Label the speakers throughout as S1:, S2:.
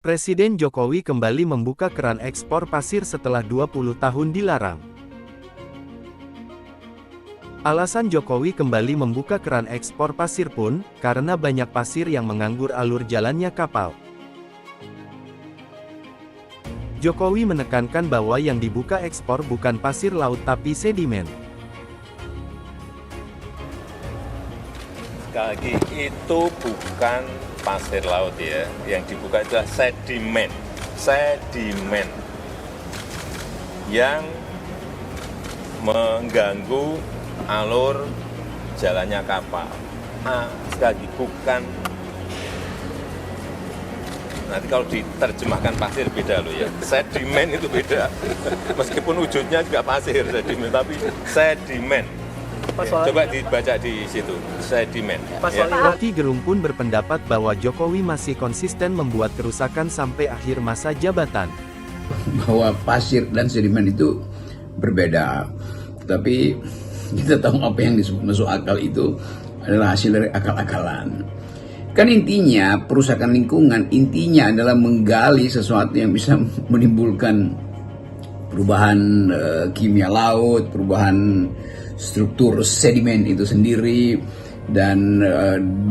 S1: Presiden Jokowi kembali membuka keran ekspor pasir setelah 20 tahun dilarang. Alasan Jokowi kembali membuka keran ekspor pasir pun, karena banyak pasir yang menganggur alur jalannya kapal. Jokowi menekankan bahwa yang dibuka ekspor bukan pasir laut tapi sedimen.
S2: Sekali lagi, itu bukan pasir laut ya, yang dibuka adalah sedimen. Sedimen yang mengganggu alur jalannya kapal. Sekali lagi, bukan. Nanti kalau diterjemahkan pasir beda loh ya. Sedimen itu beda. Meskipun wujudnya juga pasir sedimen, tapi sedimen. Coba dibaca di situ, sedimen.
S1: Rocky Gerung pun berpendapat bahwa Jokowi masih konsisten membuat kerusakan sampai akhir masa jabatan.
S3: Bahwa pasir dan sedimen itu berbeda. Tapi kita tahu apa yang disebut masuk akal itu adalah hasil dari akal-akalan. Kan intinya perusakan lingkungan, intinya adalah menggali sesuatu yang bisa menimbulkan perubahan kimia laut, perubahan struktur sedimen itu sendiri, dan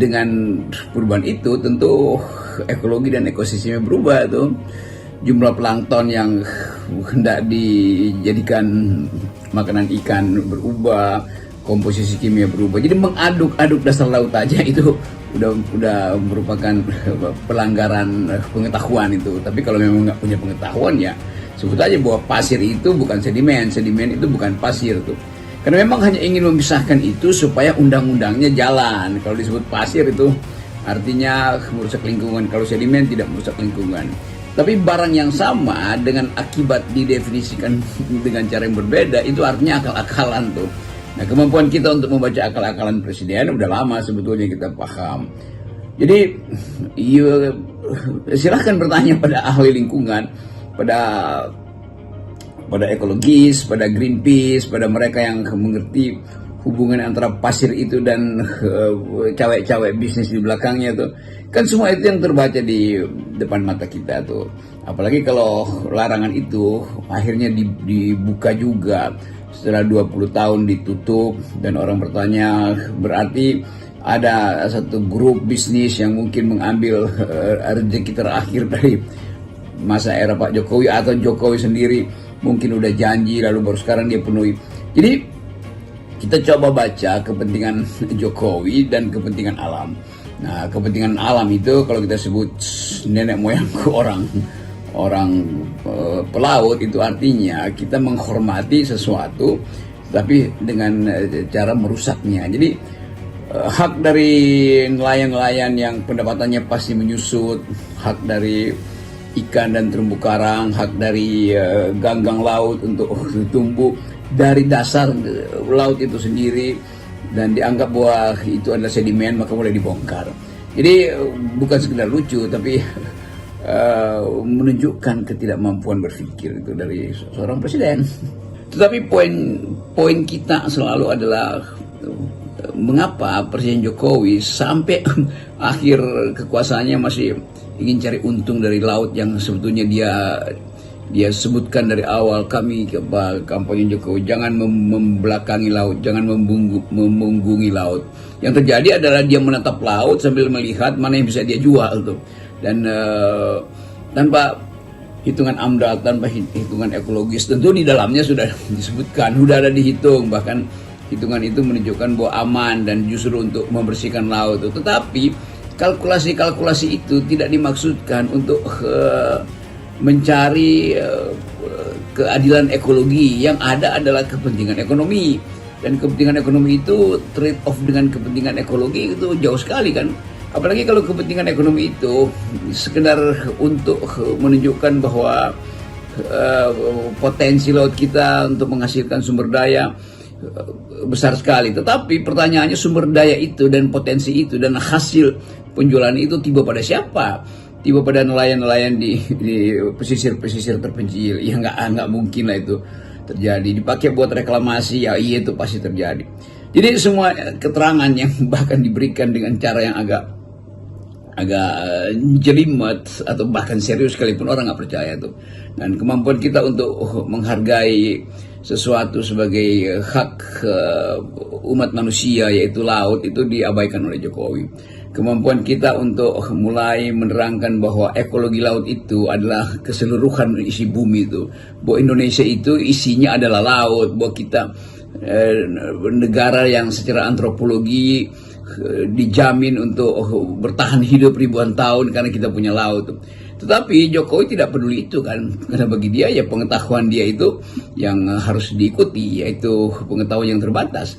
S3: dengan perubahan itu tentu ekologi dan ekosistemnya berubah tuh. Jumlah plankton yang hendak dijadikan makanan ikan berubah, komposisi kimia berubah. Jadi mengaduk-aduk dasar laut aja itu udah merupakan pelanggaran pengetahuan itu. Tapi kalau memang nggak punya pengetahuan ya sebut aja bahwa pasir itu bukan sedimen, sedimen itu bukan pasir tuh. Karena memang hanya ingin memisahkan itu supaya undang-undangnya jalan. Kalau disebut pasir itu artinya merusak lingkungan, kalau sedimen tidak merusak lingkungan. Tapi barang yang sama dengan akibat didefinisikan dengan cara yang berbeda itu artinya akal-akalan tuh. Nah, kemampuan kita untuk membaca akal-akalan presiden udah lama sebetulnya kita paham. Jadi silahkan bertanya pada ahli lingkungan, pada ekologis, pada Greenpeace, pada mereka yang mengerti hubungan antara pasir itu dan cewek-cewek bisnis di belakangnya tuh. Kan semua itu yang terbaca di depan mata kita tuh. Apalagi kalau larangan itu akhirnya dibuka juga setelah 20 tahun ditutup, dan orang bertanya berarti ada satu grup bisnis yang mungkin mengambil rezeki terakhir dari masa era Pak Jokowi, atau Jokowi sendiri mungkin udah janji lalu baru sekarang dia penuhi. Jadi kita coba baca kepentingan Jokowi dan kepentingan alam. Nah, kepentingan alam itu kalau kita sebut nenek moyangku orang pelaut, itu artinya kita menghormati sesuatu tapi dengan cara merusaknya. Jadi hak dari nelayan-nelayan yang pendapatannya pasti menyusut, hak dari ikan dan terumbu karang, hak dari ganggang laut untuk tumbuh dari dasar laut itu sendiri, dan dianggap bahwa itu adalah sedimen maka boleh dibongkar. Jadi bukan sekedar lucu tapi menunjukkan ketidakmampuan berpikir itu dari seorang presiden. Tetapi poin kita selalu adalah mengapa Presiden Jokowi sampai akhir kekuasaannya masih ingin cari untung dari laut yang sebetulnya dia sebutkan dari awal kami kampanye Jokowi, jangan membelakangi laut, jangan memunggungi laut. Yang terjadi adalah dia menatap laut sambil melihat mana yang bisa dia jual tuh. Dan tanpa hitungan AMDAL, tanpa hitungan ekologis, tentu di dalamnya sudah disebutkan, sudah ada dihitung, bahkan hitungan itu menunjukkan bahwa aman dan justru untuk membersihkan laut. Tetapi kalkulasi-kalkulasi itu tidak dimaksudkan untuk mencari keadilan ekologi. Yang ada adalah kepentingan ekonomi, dan kepentingan ekonomi itu trade off dengan kepentingan ekologi itu jauh sekali kan. Apalagi kalau kepentingan ekonomi itu sekedar untuk menunjukkan bahwa potensi laut kita untuk menghasilkan sumber daya besar sekali. Tetapi pertanyaannya, sumber daya itu dan potensi itu dan hasil penjualan itu tiba pada siapa? Tiba pada nelayan-nelayan di pesisir-pesisir terpencil. Ya nggak mungkin lah itu terjadi. Dipakai buat reklamasi, ya iya itu pasti terjadi. Jadi semua keterangan yang bahkan diberikan dengan cara yang agak agak jelimet atau bahkan serius sekalipun orang nggak percaya tuh. Dan kemampuan kita untuk menghargai sesuatu sebagai hak umat manusia yaitu laut itu diabaikan oleh Jokowi. Kemampuan kita untuk mulai menerangkan bahwa ekologi laut itu adalah keseluruhan isi bumi itu, bahwa Indonesia itu isinya adalah laut, bahwa kita negara yang secara antropologi dijamin untuk bertahan hidup ribuan tahun karena kita punya laut. Tetapi Jokowi tidak peduli itu kan, karena bagi dia ya pengetahuan dia itu yang harus diikuti, yaitu pengetahuan yang terbatas.